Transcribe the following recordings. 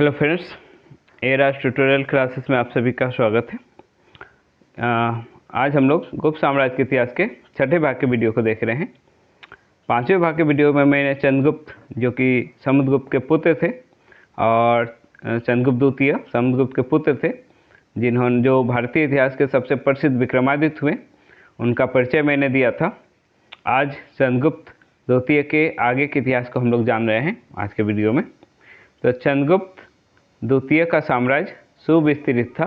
Hello friends, eras tutorial classes में आप सभी का स्वागत है। आज हम लोग गुप्त साम्राज्य के इतिहास के छठे भाग के वीडियो को देख रहे हैं। पांचवें भाग के वीडियो में मैंने चंद्रगुप्त जो कि समुद्रगुप्त के पुत्र थे और चंद्रगुप्त द्वितीय समुद्रगुप्त के पुत्र थे, जिन्होंने जो भारतीय इतिहास के सबसे प्रसिद्ध विक्रमादित्य हुए, उनका परिचय मैंने दिया था। आज चंद्रगुप्त द्वितीय के आगे के इतिहास को हम लोग जान रहे हैं आज के वीडियो में। तो चंद्रगुप्त द्वितीय का साम्राज्य सुविस्तृत था।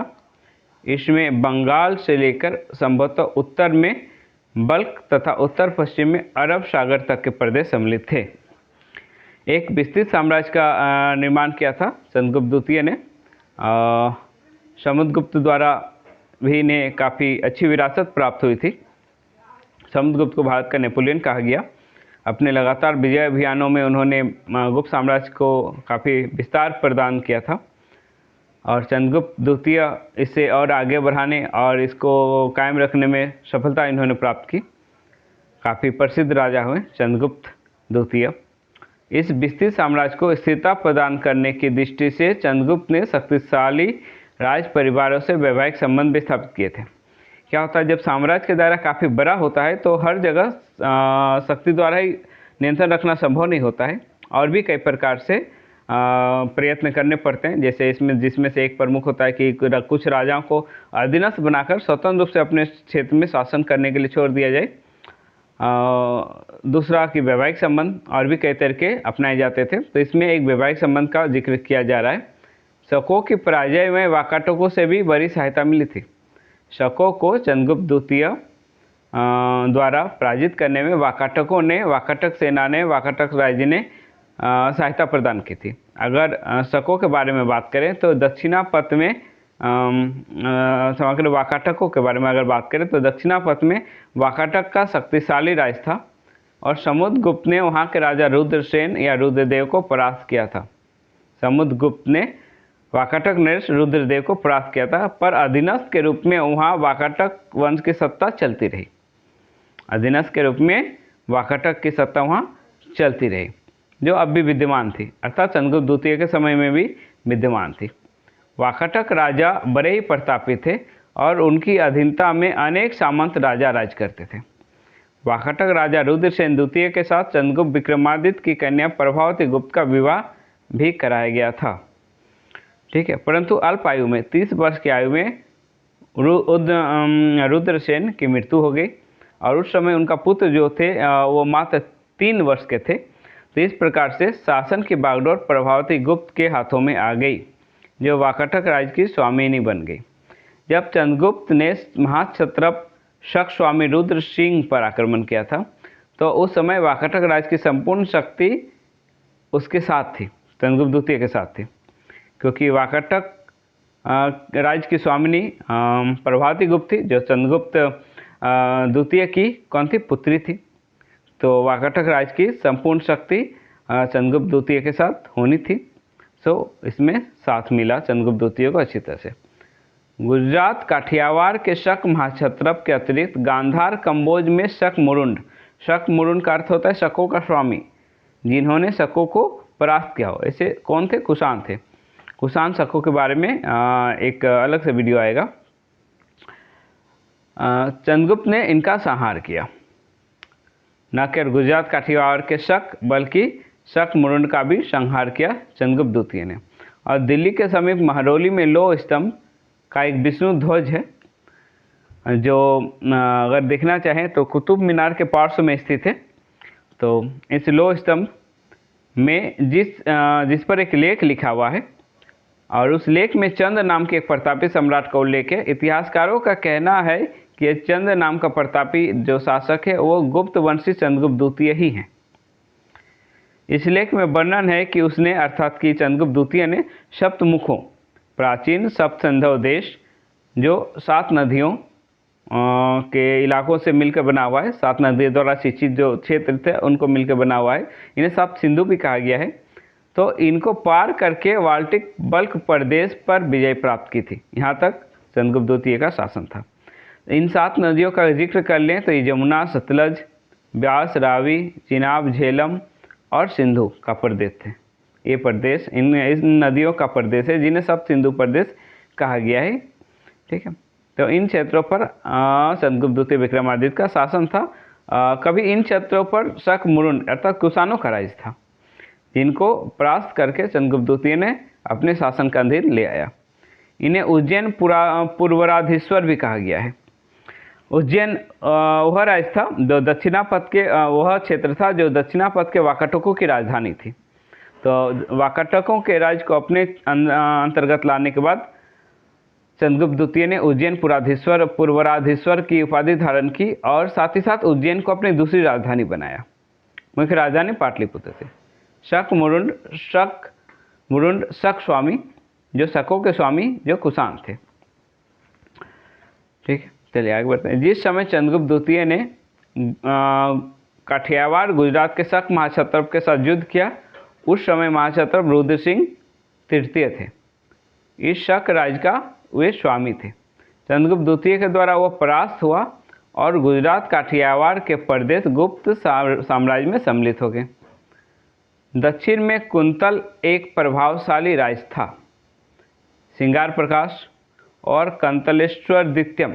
इसमें बंगाल से लेकर संभवतः उत्तर में बल्क तथा उत्तर पश्चिम में अरब सागर तक के प्रदेश सम्मिलित थे। एक विस्तृत साम्राज्य का निर्माण किया था चंद्रगुप्त द्वितीय ने। समुद्रगुप्त द्वारा भी ने काफ़ी अच्छी विरासत प्राप्त हुई थी। समुद्रगुप्त को भारत का नेपोलियन कहा गया। अपने लगातार विजय अभियानों में उन्होंने गुप्त साम्राज्य को काफ़ी विस्तार प्रदान किया था और चंद्रगुप्त द्वितीय इसे और आगे बढ़ाने और इसको कायम रखने में सफलता इन्होंने प्राप्त की। काफ़ी प्रसिद्ध राजा हुए चंद्रगुप्त द्वितीय। इस विस्तृत साम्राज्य को स्थिरता प्रदान करने की दृष्टि से चंद्रगुप्त ने शक्तिशाली राज परिवारों से वैवाहिक संबंध भी स्थापित किए थे। क्या होता है, जब साम्राज्य का दायरा काफ़ी बड़ा होता है तो हर जगह शक्ति द्वारा ही नियंत्रण रखना संभव नहीं होता है और भी कई प्रकार से प्रयत्न करने पड़ते हैं। जैसे जिसमें से एक प्रमुख होता है कि कुछ राजाओं को अधीनस्थ बनाकर स्वतंत्र रूप से अपने क्षेत्र में शासन करने के लिए छोड़ दिया जाए। दूसरा कि वैवाहिक संबंध और भी कई तरीके अपनाए जाते थे। तो इसमें एक वैवाहिक संबंध का जिक्र किया जा रहा है। शकों की पराजय में वाकाटकों से भी बड़ी सहायता मिली थी। शकों को चंद्रगुप्त द्वितीय द्वारा पराजित करने में वाकाटक सेना ने वाकाटक राज्य ने सहायता प्रदान की थी। अगर शकों के बारे में बात करें तो दक्षिणापथ में समग्र वाकाटकों के बारे में अगर बात करें तो दक्षिणापथ में वाकाटक का शक्तिशाली राज था और समुद्रगुप्त ने वहाँ के राजा रुद्रसेन या रुद्रदेव को परास्त किया था। समुद्रगुप्त ने वाकाटक नरेश रुद्रदेव को परास्त किया था, पर अधीनस्थ के रूप में वहाँ वाकाटक वंश की सत्ता चलती रही। अधीनस्थ के रूप में वाकाटक की सत्ता वहाँ चलती रही, जो अब भी विद्यमान थी, अर्थात चंद्रगुप्त द्वितीय के समय में भी विद्यमान थी। वाकाटक राजा बड़े ही प्रतापी थे और उनकी अधीनता में अनेक सामंत राजा राज करते थे। वाकाटक राजा रुद्रसेन द्वितीय के साथ चंद्रगुप्त विक्रमादित्य की कन्या प्रभावती गुप्त का विवाह भी कराया गया था। ठीक है, परंतु अल्प आयु में 30 वर्ष की आयु में रुद्रसेन की मृत्यु हो गई और उस समय उनका पुत्र जो थे वो मात्र 3 वर्ष के थे। तो इस प्रकार से शासन की बागडोर प्रभावती गुप्त के हाथों में आ गई, जो वाकाटक राज्य की स्वामिनी बन गई। जब चंद्रगुप्त ने महाक्षत्रप शक स्वामी रुद्र सिंह पर आक्रमण किया था तो उस समय वाकाटक राज्य की संपूर्ण शक्ति उसके साथ थी, चंद्रगुप्त द्वितीय के साथ थी, क्योंकि वाकाटक राज्य की स्वामिनी प्रभावती गुप्त थी, जो चंद्रगुप्त द्वितीय की कौन थी, पुत्री थी। तो वाकाटक राज्य की संपूर्ण शक्ति चंद्रगुप्त द्वितीय के साथ होनी थी। सो इसमें साथ मिला चंद्रगुप्त द्वितीय को अच्छी तरह से। गुजरात काठियावाड़ के शक महाक्षत्रप के अतिरिक्त गांधार कंबोज में शक मुरुंड का अर्थ होता है शकों का स्वामी, जिन्होंने शकों को परास्त किया हो। ऐसे कौन थे? कुषाण थे। कुषाण शकों के बारे में एक अलग से वीडियो आएगा। चंद्रगुप्त ने इनका संहार किया, न केवल गुजरात काठियावाड़ के शक बल्कि शक मुरुंड का भी संहार किया चंद्रगुप्त द्वितीय ने। और दिल्ली के समीप महरौली में लोह स्तंभ का एक विष्णु ध्वज है, जो अगर देखना चाहें तो कुतुब मीनार के पार्श्व में स्थित है। तो इस लोह स्तंभ में जिस पर एक लेख लिखा हुआ है और उस लेख में चंद्र नाम के एक प्रतापी सम्राट का उल्लेख है। इतिहासकारों का कहना है कि चंद्र नाम का प्रतापी जो शासक है वो गुप्त वंशी चंद्रगुप्त द्वितीय ही हैं। इस लेख में वर्णन है कि उसने अर्थात कि चंद्रगुप्त द्वितीय ने सप्तमुखों प्राचीन सप्त सिंधु देश, जो 7 नदियों के इलाकों से मिलकर बना हुआ है, 7 नदियों द्वारा सिंचित जो क्षेत्र थे उनको मिलकर बना हुआ है, इन्हें सप्त सिंधु भी कहा गया है। तो इनको पार करके बाल्टिक बल्क प्रदेश पर विजय प्राप्त की थी। यहाँ तक चंद्रगुप्त द्वितीय का शासन था। इन 7 नदियों का जिक्र कर लें तो यमुना, सतलज, ब्यास, रावी, चिनाब, झेलम और सिंधु का प्रदेश थे। ये प्रदेश इन नदियों का प्रदेश है जिन्हें सप्त सिंधु प्रदेश कहा गया है। ठीक है, तो इन क्षेत्रों पर चंद्रगुप्त द्वितीय विक्रमादित्य का शासन था। कभी इन क्षेत्रों पर शक मुरुंड अर्थात कुषाणों का राज था, जिनको परास्त करके चंद्रगुप्त द्वितीय ने अपने शासन का अधीन ले आया। इन्हें उज्जैन पूर्वराधीश्वर भी कहा गया है। उज्जैन वह राज था जो दक्षिणापथ के वह क्षेत्र था जो दक्षिणापथ के वाकाटकों की राजधानी थी। तो वाकाटकों के राज को अपने अंतर्गत लाने के बाद चंद्रगुप्त द्वितीय ने उज्जैन पूर्वराधीश्वर की उपाधि धारण की और साथ ही साथ उज्जैन को अपनी दूसरी राजधानी बनाया। मुख्य राजधानी पाटलिपुत्र थी। शक मुरुंड शक स्वामी, जो शकों के स्वामी जो कुषाण थे। ठीक है, चलिए आगे बढ़ते हैं। जिस समय चंद्रगुप्त द्वितीय ने काठियावाड़ गुजरात के शक महाक्षत्रप के साथ युद्ध किया, उस समय महाक्षत्रप रुद्र सिंह तृतीय थे। इस शक राज का वे स्वामी थे। चंद्रगुप्त द्वितीय के द्वारा वह परास्त हुआ और गुजरात काठियावाड़ के प्रदेश गुप्त साम्राज्य में सम्मिलित हो गए। दक्षिण में कुंतल एक प्रभावशाली राज था। श्रृंगार प्रकाश और कंतलेश्वर द्वितीयम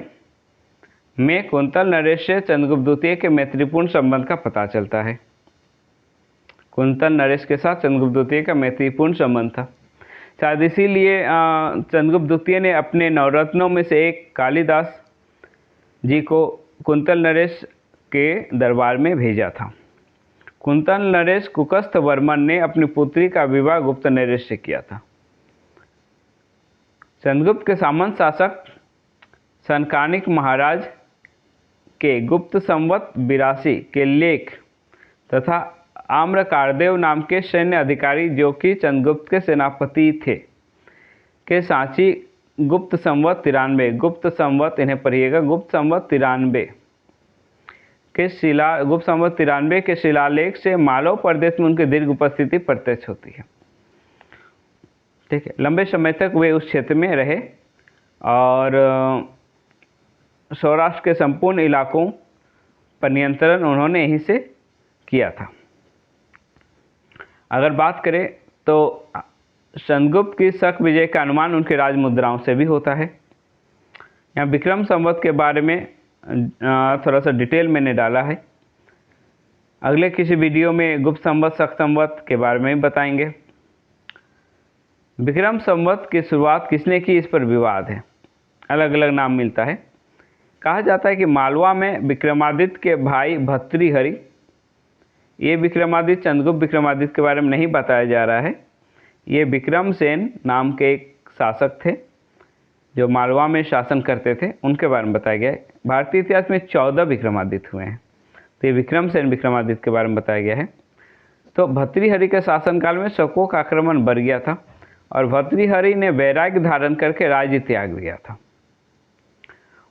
में कुंतल नरेश से चंद्रगुप्त द्वितीय के मैत्रीपूर्ण संबंध का पता चलता है। कुंतल नरेश के साथ चंद्रगुप्त द्वितीय का मैत्रीपूर्ण संबंध था। शायद इसीलिए चंद्रगुप्त द्वितीय ने अपने नवरत्नों में से एक कालिदास जी को कुंतल नरेश के दरबार में भेजा था। कुंतल नरेश कुकस्थ वर्मन ने अपनी पुत्री का विवाह गुप्त नरेश से किया था। चंद्रगुप्त के सामंत शासक सनकानिक महाराज के गुप्त संवत 82 के लेख तथा आम्रकारदेव नाम के सैन्य अधिकारी जो कि चंद्रगुप्त के सेनापति थे के सांची गुप्त संवत 93 गुप्त संवत इन्हें पढ़िएगा गुप्त संवत 93 के शिलालेख से मालव प्रदेश में उनकी दीर्घ उपस्थिति प्रत्यक्ष होती है। ठीक है, लंबे समय तक वे उस क्षेत्र में रहे और सौराष्ट्र के संपूर्ण इलाकों पर नियंत्रण उन्होंने यहीं से किया था। अगर बात करें तो चंद्रगुप्त की शक विजय का अनुमान उनके राज मुद्राओं से भी होता है। यहाँ विक्रम संवत के बारे में थोड़ा सा डिटेल मैंने डाला है। अगले किसी वीडियो में गुप्त संवत शक संवत के बारे में भी बताएंगे। विक्रम संवत की शुरुआत किसने की, इस पर विवाद है, अलग अलग नाम मिलता है। कहा जाता है कि मालवा में विक्रमादित्य के भाई भर्तृहरि, ये विक्रमादित्य चंद्रगुप्त विक्रमादित्य के बारे में नहीं बताया जा रहा है, ये विक्रमसेन नाम के एक शासक थे जो मालवा में शासन करते थे, उनके बारे में बताया गया है। भारतीय इतिहास में 14 विक्रमादित्य हुए हैं, तो ये विक्रमसेन विक्रमादित्य के बारे में बताया गया है। तो भर्तृहरि के शासनकाल में शकों का आक्रमण बढ़ गया था और भर्तृहरि ने वैराग्य धारण करके राज्य त्याग दिया था।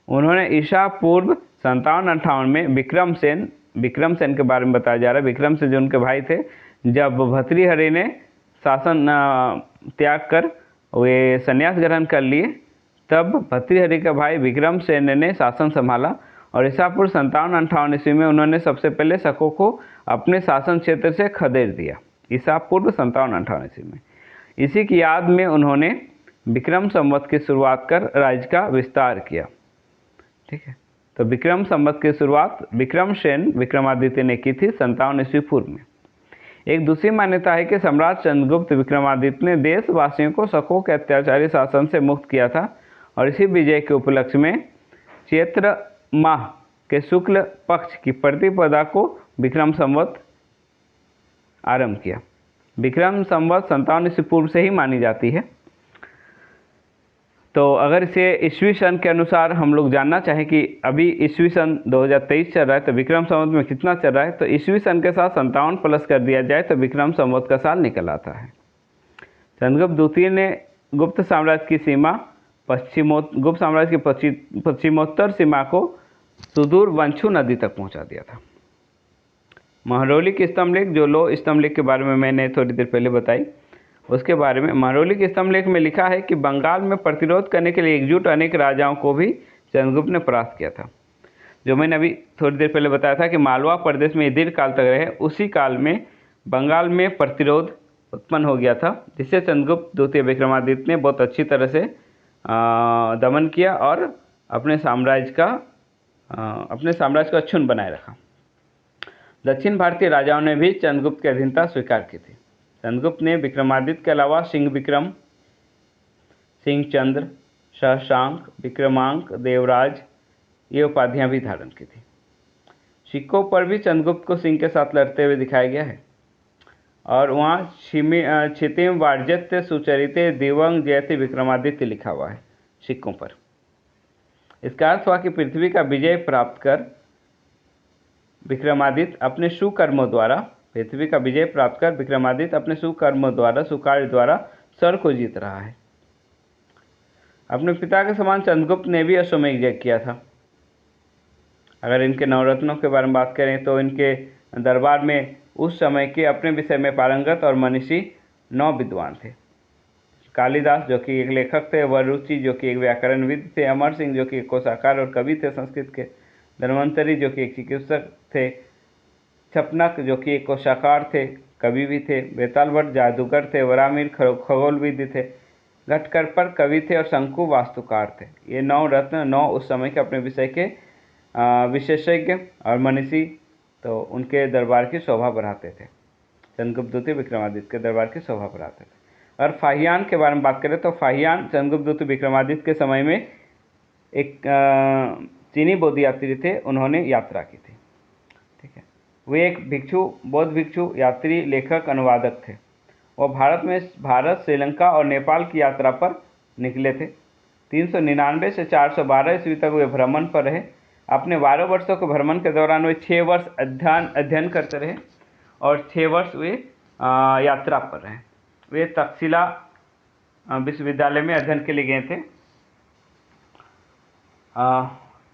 उन्होंने ईसा पूर्व 57-58 में विक्रमसेन के बारे में बताया जा रहा है, विक्रमसेन जो उनके भाई थे, जब भर्तृहरि ने शासन त्याग कर वे संन्यास ग्रहण कर लिए, तब भर्तृहरि का भाई विक्रमसेन ने शासन संभाला और ईसा पूर्व 57-58 ईस्वी में उन्होंने सबसे पहले शकों को अपने शासन क्षेत्र से खदेड़ दिया। ईसा पूर्व 57-58 ईस्वी में इसी की याद में उन्होंने विक्रम संवत की शुरुआत कर राज्य का विस्तार किया। ठीक है, तो विक्रम संवत की शुरुआत विक्रमसेन विक्रमादित्य ने की थी 57 ईस्वी पूर्व में। एक दूसरी मान्यता है कि सम्राट चंद्रगुप्त विक्रमादित्य ने देशवासियों को शकों के अत्याचारी शासन से मुक्त किया था और इसी विजय के उपलक्ष्य में चैत्र माह के शुक्ल पक्ष की प्रतिपदा को विक्रम संवत आरंभ किया। विक्रम संवत 57 ईस्वी पूर्व से ही मानी जाती है। तो अगर इसे ईस्वी सन के अनुसार हम लोग जानना चाहें कि अभी ईस्वी सन 2023 चल रहा है तो विक्रम संवत में कितना चल रहा है, तो ईस्वी सन के साथ 57 प्लस कर दिया जाए तो विक्रम संवत का साल निकल आता है। चंद्रगुप्त द्वितीय ने गुप्त साम्राज्य की सीमा गुप्त साम्राज्य की पश्चिमोत्तर सीमा को सुदूर वंशु नदी तक पहुंचा दिया था। महरौलिक स्तंभलेख, जो लो स्तंभलेख के बारे में मैंने थोड़ी देर पहले बताई, उसके बारे में महरौलिक स्तंभलेख में लिखा है कि बंगाल में प्रतिरोध करने के लिए एकजुट अनेक राजाओं को भी चंद्रगुप्त ने परास्त किया था। जो मैंने अभी थोड़ी देर पहले बताया था कि मालवा प्रदेश में दीर्घ काल तक रहे, उसी काल में बंगाल में प्रतिरोध उत्पन्न हो गया था, जिसे चंद्रगुप्त द्वितीय विक्रमादित्य ने बहुत अच्छी तरह से दमन किया और अपने साम्राज्य को अक्षुण्ण बनाए रखा। दक्षिण भारतीय राजाओं ने भी चंद्रगुप्त की अधीनता स्वीकार की थी। चंद्रगुप्त ने विक्रमादित्य के अलावा सिंह विक्रम, सिंह चंद्र, शशांक, विक्रमांक, देवराज ये उपाधियां भी धारण की थी। सिक्कों पर भी चंद्रगुप्त को सिंह के साथ लड़ते हुए दिखाया गया है और वहाँ क्षितिम वार्जत्य सुचरिते दिवंग जयति विक्रमादित्य लिखा हुआ है सिक्कों पर। इसका अर्थ हुआ कि पृथ्वी का विजय प्राप्त कर विक्रमादित्य अपने सुकर्मों द्वारा सुकार्य द्वारा स्वर्ग को जीत रहा है। अपने पिता के समान चंद्रगुप्त ने भी अश्वमेध यज्ञ किया था। अगर इनके नवरत्नों के बारे में बात करें तो इनके दरबार में उस समय के अपने विषय में पारंगत और मनीषी 9 विद्वान थे। कालिदास जो कि एक लेखक थे, वरुचि जो कि एक व्याकरणविद थे, अमर सिंह जो कि एक कोशाकार और कवि थे संस्कृत के, धन्वंतरी जो कि एक चिकित्सक थे, छपनक जो कि एक कोशाकार थे, कवि भी थे, बेताल भट्ट जादूगर थे, वरामिर खगोलविद थे, घटकरपर कवि थे और शंकु वास्तुकार थे। ये 9 रत्न 9 उस समय के अपने विषय के विशेषज्ञ और मनीषी तो उनके दरबार की शोभा बढ़ाते थे। चंद्रगुप्त द्वितीय विक्रमादित्य के दरबार की शोभा बढ़ाते थे। और फाहियान के बारे में बात करें तो फाहियान चंद्रगुप्त द्वितीय विक्रमादित्य के समय में एक चीनी बौद्ध यात्री थे, उन्होंने यात्रा की थी। ठीक है, वे एक बौद्ध भिक्षु यात्री लेखक अनुवादक थे। वो भारत श्रीलंका और नेपाल की यात्रा पर निकले थे। 399 से 412 ईस्वी तक वे भ्रमण पर रहे। अपने 12 वर्षों के भ्रमण के दौरान वे 6 वर्ष अध्ययन करते रहे और 6 वर्ष वे यात्रा पर रहे। वे तक्षशिला विश्वविद्यालय में अध्ययन के लिए गए थे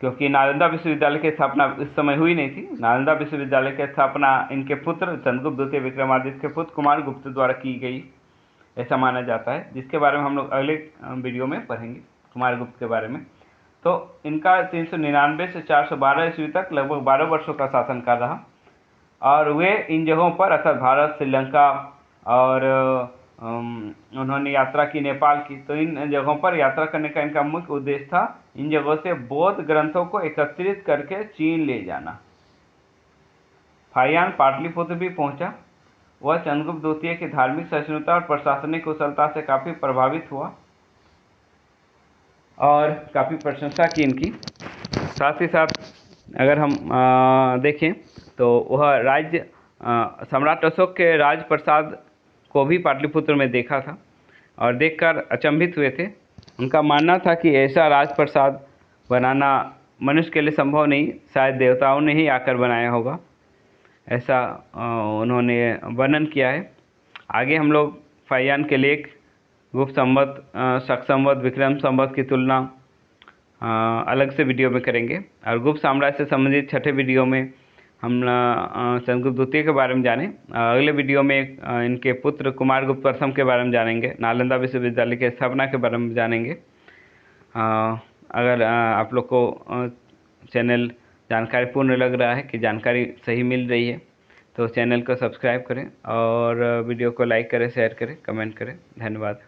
क्योंकि नालंदा विश्वविद्यालय की स्थापना इस समय हुई नहीं थी। नालंदा विश्वविद्यालय की स्थापना इनके पुत्र चंद्रगुप्त द्वितीय विक्रमादित्य के पुत्र कुमार गुप्त द्वारा की गई, ऐसा माना जाता है, जिसके बारे में हम लोग अगले वीडियो में पढ़ेंगे कुमार गुप्त के बारे में। तो इनका 399 से 412 ईस्वी तक लगभग 12 वर्षों का शासनकाल रहा और वे इन जगहों पर अर्थात भारत, श्रीलंका और उन्होंने यात्रा की नेपाल की। तो इन जगहों पर यात्रा करने का इनका मुख्य उद्देश्य था इन जगहों से बौद्ध ग्रंथों को एकत्रित करके चीन ले जाना। फाहियान पाटलिपुत्र भी पहुंचा। वह चंद्रगुप्त द्वितीय की धार्मिक सहिष्णुता और प्रशासनिक कुशलता से काफ़ी प्रभावित हुआ और काफ़ी प्रशंसा की इनकी। साथ ही साथ अगर हम देखें तो वह राज्य सम्राट अशोक के राजप्रसाद को भी पाटलिपुत्र में देखा था और देखकर अचंभित हुए थे। उनका मानना था कि ऐसा राजप्रसाद बनाना मनुष्य के लिए संभव नहीं, शायद देवताओं ने ही आकर बनाया होगा, ऐसा उन्होंने वर्णन किया है। आगे हम लोग फाहियान के लेख गुप्त संवत, शक संवत, विक्रम संवत की तुलना अलग से वीडियो में करेंगे और गुप्त साम्राज्य से संबंधित छठे वीडियो में हम चंद्रगुप्त द्वितीय के बारे में जानें। अगले वीडियो में इनके पुत्र कुमार गुप्त प्रथम के बारे में जानेंगे, नालंदा विश्वविद्यालय की स्थापना के बारे में जानेंगे। अगर आप लोग को चैनल जानकारीपूर्ण लग रहा है कि जानकारी सही मिल रही है तो चैनल को सब्सक्राइब करें और वीडियो को लाइक करें, शेयर करें, कमेंट करें। धन्यवाद।